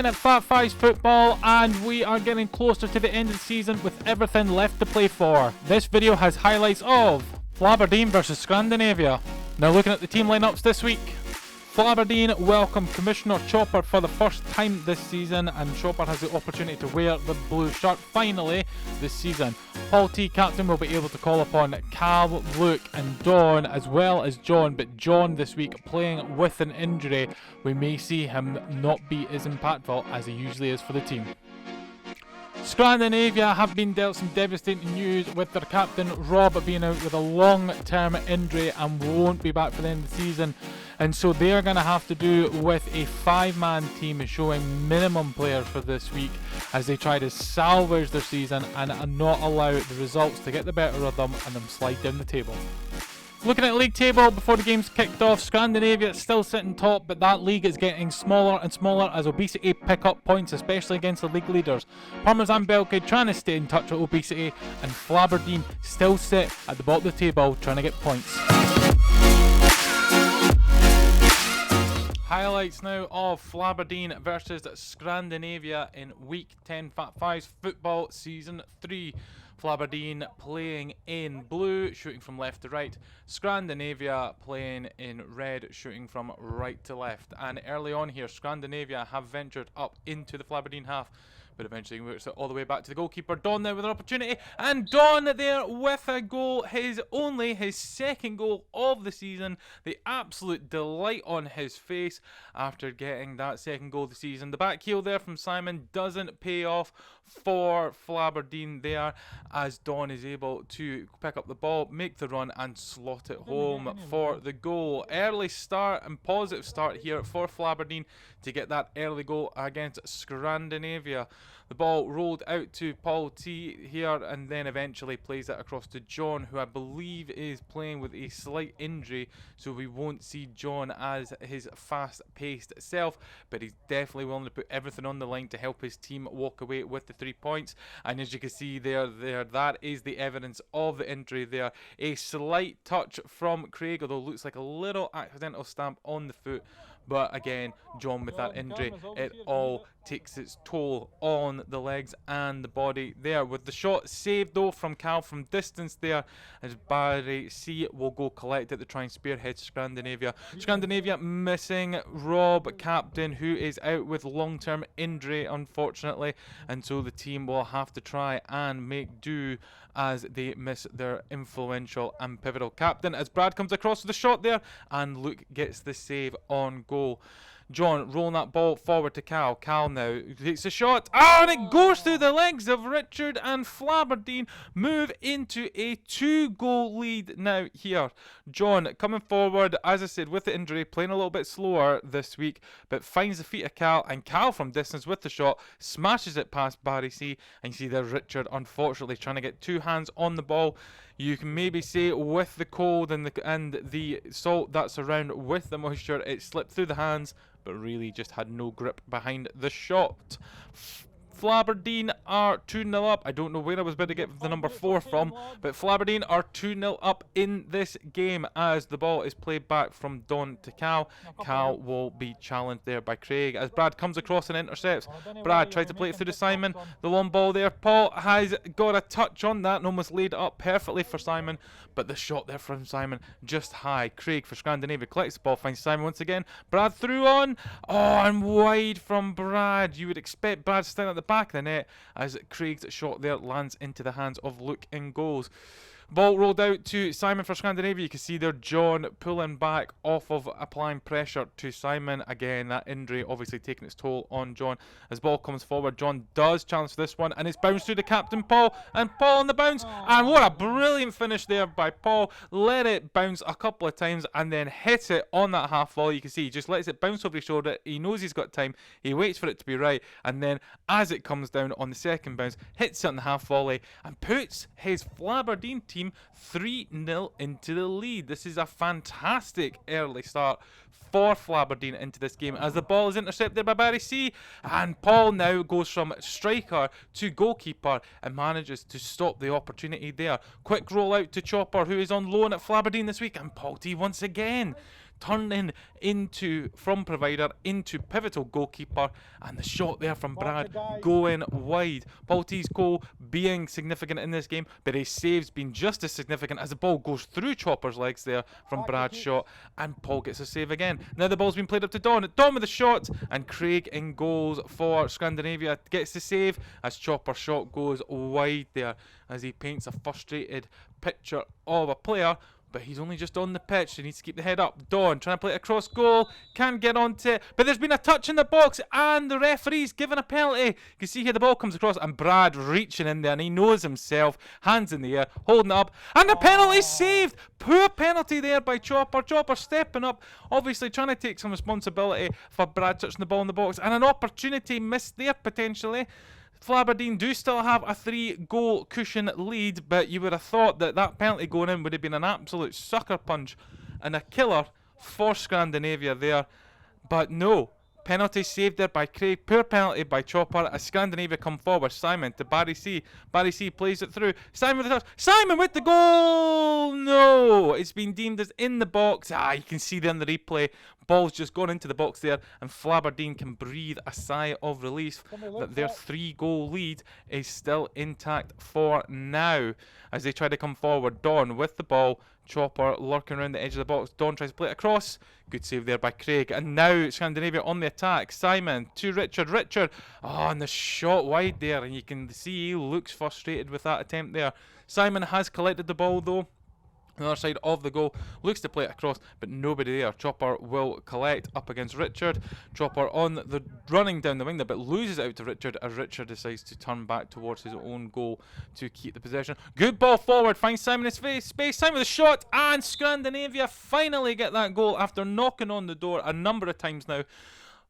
again at Fat Fives Football, and we are getting closer to the end of the season with everything left to play for. This video has highlights of Flaberdeen versus Scrandinavia. Now looking at the team lineups this week, Flaberdeen welcome Commissioner Chopper for the first time this season, and Chopper has the opportunity to wear the blue shirt finally this season. Paul T, captain, will be able to call upon Cal, Luke and Don, as well as John, but John this week playing with an injury. We may see him not be as impactful as he usually is for the team. Scrandinavia have been dealt some devastating news with their captain Rob being out with a long-term injury and won't be back for the end of the season, and so they are going to have to do with a 5-man team showing minimum players for this week as they try to salvage their season and not allow the results to get the better of them and them slide down the table. Looking at league table before the game's kicked off, Scrandinavia still sitting top, but that league is getting smaller and smaller as Obesity pick up points, especially against the league leaders. Parmesan Belgrade trying to stay in touch with Obesity, and Flaberdeen still sit at the bottom of the table trying to get points. Highlights now of Flaberdeen versus Scrandinavia in Week 10 Fat Fives Football Season 3. Flaberdeen playing in blue, shooting from left to right. Scrandinavia playing in red, shooting from right to left. And early on here, Scrandinavia have ventured up into the Flaberdeen half, but eventually works it all the way back to the goalkeeper. Don there with an opportunity, and Don there with a goal, his second goal of the season. The absolute delight on his face after getting that second goal of the season. The back heel there from Simon doesn't pay off for Flaberdeen there, as Don is able to pick up the ball, make the run and slot it home for the goal. Early start and positive start here for Flaberdeen to get that early goal against Scrandinavia. The ball rolled out to Paul T here and then eventually plays it across to John, who I believe is playing with a slight injury, so we won't see John as his fast-paced self, but he's definitely willing to put everything on the line to help his team walk away with the 3 points. And as you can see there, that is the evidence of the injury there. A slight touch from Craig, although looks like a little accidental stamp on the foot. But again, John with that injury, it all takes its toll on the legs and the body there. With the shot saved though from Cal from distance there, as Barry C will go collect it to try and spearhead Scrandinavia. Scrandinavia missing Rob, captain, who is out with long-term injury unfortunately, and so the team will have to try and make do as they miss their influential and pivotal captain, as Brad comes across with the shot there and Luke gets the save on goal. John rolling that ball forward to Cal. Cal now takes a shot. Oh, and it goes through the legs of Richard, and Flaberdeen move into a 2-goal lead now here. John coming forward, as I said, with the injury, playing a little bit slower this week, but finds the feet of Cal, and Cal from distance with the shot smashes it past Barry C. And you see there Richard unfortunately trying to get 2 hands on the ball. You can maybe say with the cold and the salt that's around with the moisture, it slipped through the hands, but really just had no grip behind the shot. Flaberdeen are 2-0 up. I don't know where I was about to get the number 4 from, but Flaberdeen are 2-0 up in this game as the ball is played back from Don to Cal. Cal will be challenged there by Craig as Brad comes across and intercepts. Brad tries to play it through to Simon. The long ball there. Paul has got a touch on that and almost laid it up perfectly for Simon, but the shot there from Simon just high. Craig for Scandinavia collects the ball, finds Simon once again. Brad through on. Oh, and wide from Brad. You would expect Brad standing at the back of the net as Craig's shot there lands into the hands of Luke in goals. Ball rolled out to Simon for Scandinavia. You can see there John pulling back off of applying pressure to Simon. Again, that injury obviously taking its toll on John. As ball comes forward, John does challenge this one, and it's bounced through to captain Paul, and Paul on the bounce. And what a brilliant finish there by Paul. Let it bounce a couple of times and then hit it on that half volley. You can see he just lets it bounce over his shoulder. He knows he's got time. He waits for it to be right, and then as it comes down on the second bounce, hits it on the half volley and puts his Flaberdeen team 3-0 into the lead. This is a fantastic early start for Flaberdeen into this game as the ball is intercepted by Barry C, and Paul now goes from striker to goalkeeper and manages to stop the opportunity there. Quick roll out to Chopper, who is on loan at Flaberdeen this week, and Paul T once again turning into from provider into pivotal goalkeeper, and the shot there from Brad going wide. Paul T's goal being significant in this game, but his saves being just as significant as the ball goes through Chopper's legs there from Brad's shot, and Paul gets a save again. Now the ball's been played up to Don. Don with the shot, and Craig in goals for Scandinavia gets the save as Chopper's shot goes wide there as he paints a frustrated picture of a player. But he's only just on the pitch. He needs to keep the head up. Don trying to play it across goal. Can't get onto it. But there's been a touch in the box. And the referee's given a penalty. You can see here the ball comes across. And Brad reaching in there. And he knows himself. Hands in the air. Holding it up. And the penalty's saved. Poor penalty there by Chopper. Chopper stepping up. Obviously trying to take some responsibility for Brad touching the ball in the box. And an opportunity missed there potentially. Flaberdeen do still have a 3-goal cushion lead, but you would have thought that that penalty going in would have been an absolute sucker punch and a killer for Scandinavia there. But no, penalty saved there by Craig. Poor penalty by Chopper as Scandinavia come forward. Simon to Barry C. Barry C plays it through. Simon with the touch. Simon with the goal! No! It's been deemed as in the box. You can see there in the replay. Ball's just gone into the box there, and Flaberdeen can breathe a sigh of relief that their 3-goal lead is still intact for now as they try to come forward. Don with the ball. Chopper lurking around the edge of the box. Don tries to play it across. Good save there by Craig. And now Scandinavia on the attack. Simon to Richard. Richard. And the shot wide there. And you can see he looks frustrated with that attempt there. Simon has collected the ball though. On the other side of the goal, looks to play it across, but nobody there. Chopper will collect up against Richard. Chopper on the running down the wing there, but loses out to Richard as Richard decides to turn back towards his own goal to keep the possession. Good ball forward, finds Simon in his space. Simon with a shot, and Scandinavia finally get that goal after knocking on the door a number of times now.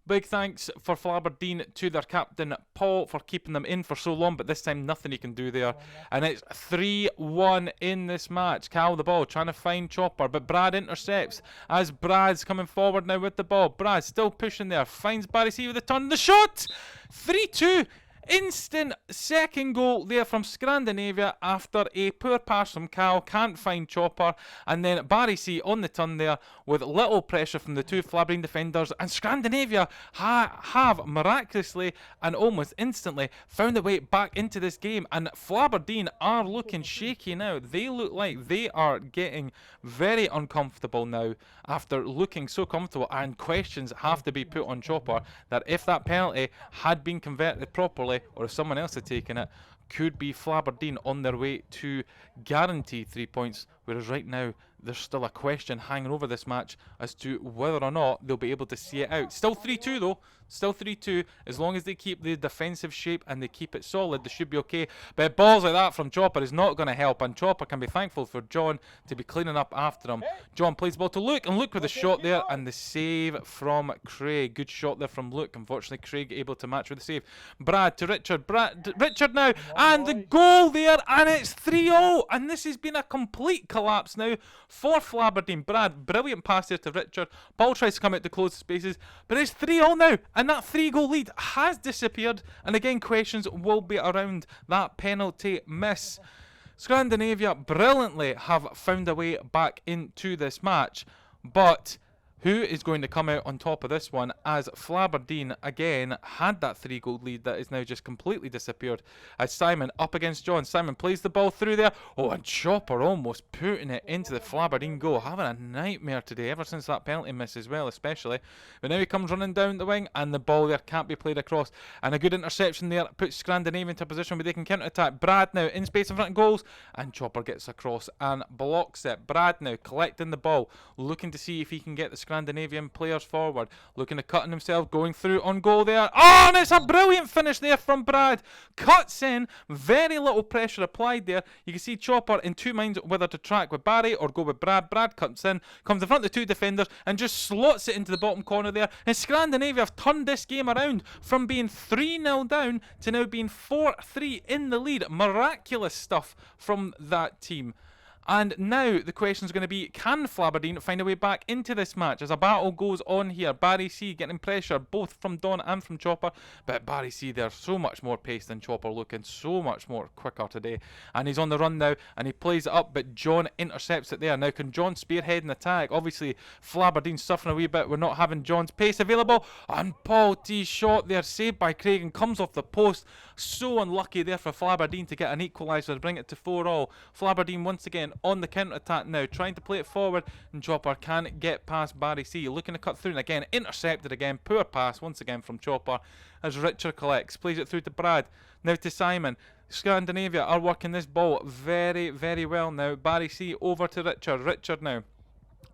Big thanks for Flaberdeen to their captain Paul for keeping them in for so long, but this time nothing he can do there. And it's 3-1 in this match. Cal the ball trying to find Chopper, but Brad intercepts as Brad's coming forward now with the ball. Brad still pushing there, finds Barry C with the turn, the shot! 3-2. Instant second goal there from Scrandinavia after a poor pass from Cal. Can't find Chopper. And then Barry C on the turn there with little pressure from the two Flaberdeen defenders. And Scandinavia have miraculously and almost instantly found their way back into this game. And Flaberdeen are looking shaky now. They look like they are getting very uncomfortable now after looking so comfortable. And questions have to be put on Chopper that if that penalty had been converted properly, or if someone else had taken it, could be Flaberdeen on their way to guarantee 3 points, whereas right now there's still a question hanging over this match as to whether or not they'll be able to see it out. Still 3-2 though, still 3-2. As long as they keep the defensive shape and they keep it solid, they should be okay. But balls like that from Chopper is not going to help, and Chopper can be thankful for John to be cleaning up after him. John plays the ball to Luke, and Luke with the shot there, and the save from Craig. Good shot there from Luke. Unfortunately, Craig able to match with the save. Brad to Richard. Richard now, and the goal there, and it's 3-0. And this has been a complete collapse now for Flaberdeen. Brad, brilliant pass there to Richard. Paul tries to come out to close the spaces, but it's 3-0 now, and that 3-goal lead has disappeared. And again, questions will be around that penalty miss. Scandinavia brilliantly have found a way back into this match, but who is going to come out on top of this one, as Flaberdeen again had that 3-goal lead that is now just completely disappeared, as Simon up against John. Simon plays the ball through there. And Chopper almost putting it into the Flaberdeen goal. Having a nightmare today ever since that penalty miss as well, especially. But now he comes running down the wing, and the ball there can't be played across. And a good interception there puts Scandinavia into a position where they can counter-attack. Brad now in space in front of goals, and Chopper gets across and blocks it. Brad now collecting the ball, looking to see if he can get the Scandinavian players forward, looking to cut in himself, going through on goal there. And it's a brilliant finish there from Brad. Cuts in, very little pressure applied there. You can see Chopper in two minds whether to track with Barry or go with Brad. Brad cuts in, comes in front of the two defenders, and just slots it into the bottom corner there. And Scandinavia have turned this game around from being 3-0 down to now being 4-3 in the lead. Miraculous stuff from that team. And now the question is going to be, can Flaberdeen find a way back into this match as a battle goes on here? Barry C getting pressure both from Don and from Chopper, but Barry C, they're so much more pace than Chopper, looking so much more quicker today. And he's on the run now, and he plays it up, but John intercepts it there. Now can John spearhead an attack? Obviously Flaberdeen's suffering a wee bit. We're not having John's pace available, and Paul T shot there, saved by Craig, and comes off the post. So unlucky there for Flaberdeen to get an equaliser, bring it to 4-all. Flaberdeen once again on the counter-attack now, trying to play it forward, and Chopper can't get past Barry C. Looking to cut through, and again, intercepted again. Poor pass once again from Chopper as Richard collects, plays it through to Brad, now to Simon. Scandinavia are working this ball very, very well now. Barry C over to Richard. Richard now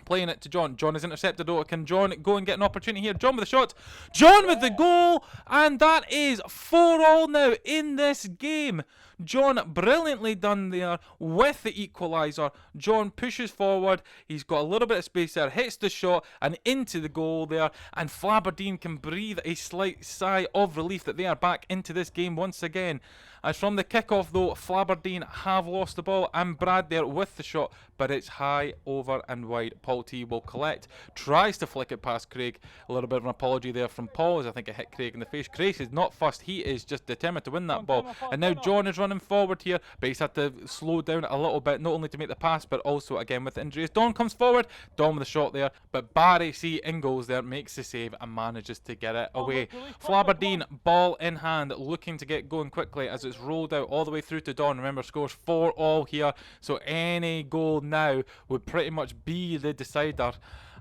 playing it to John. John is intercepted. Oh, can John go and get an opportunity here? John with the shot. John with the goal. And that is 4-all now in this game. John brilliantly done there with the equaliser. John pushes forward. He's got a little bit of space there. Hits the shot and into the goal there. And Flaberdeen can breathe a slight sigh of relief that they are back into this game once again. As from the kickoff though, Flaberdeen have lost the ball, and Brad there with the shot, but it's high, over and wide. Paul T will collect, tries to flick it past Craig. A little bit of an apology there from Paul as I think it hit Craig in the face. Craig is not fussed, he is just determined to win that ball. And now John is running forward here, but he's had to slow down a little bit, not only to make the pass, but also again with injuries. Don comes forward, Don with the shot there, but Barry C in goals there, makes the save and manages to get it away. Flaberdeen ball in hand, looking to get going quickly as it's rolled out all the way through to Don. Remember, scores 4-all here, so any goal now would pretty much be the decider.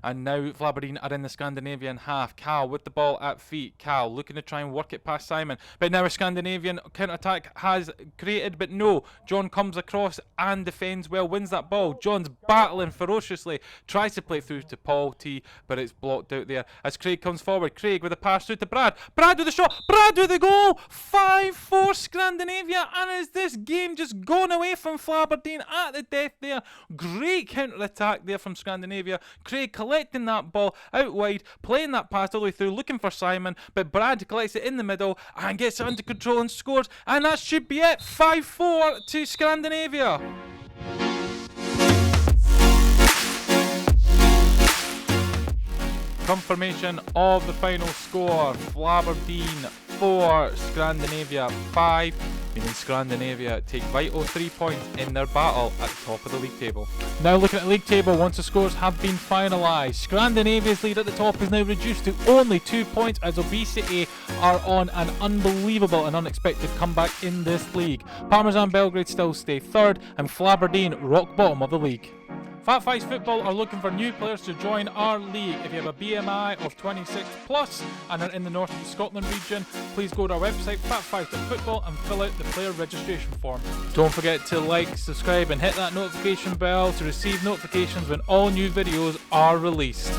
And now Flaberdeen are in the Scandinavian half. Cal with the ball at feet. Cal looking to try and work it past Simon. But now a Scandinavian counter-attack has created, but no. John comes across and defends well, wins that ball. John's battling ferociously. Tries to play through to Paul T, but it's blocked out there. As Craig comes forward. Craig with a pass through to Brad. Brad with the shot. Brad with the goal. 5-4 Scandinavia. And is this game just gone away from Flaberdeen at the death there? Great counter-attack there from Scandinavia. Craig collecting that ball out wide, playing that pass all the way through, looking for Simon, but Brad collects it in the middle and gets it under control and scores, and that should be it. 5-4 to Scandinavia. Confirmation of the final score: Flaberdeen 4, Scandinavia 5, meaning Scandinavia take vital 3 points in their battle at the top of the league table. Now looking at the league table, once the scores have been finalised, Scandinavia's lead at the top is now reduced to only 2 points as Obesity are on an unbelievable and unexpected comeback in this league. Parmesan Belgrade still stay third, and Flaberdeen rock bottom of the league. Fat Fives Football are looking for new players to join our league. If you have a BMI of 26 plus and are in the North East Scotland region, please go to our website fatfives.football and fill out the player registration form. Don't forget to like, subscribe and hit that notification bell to receive notifications when all new videos are released.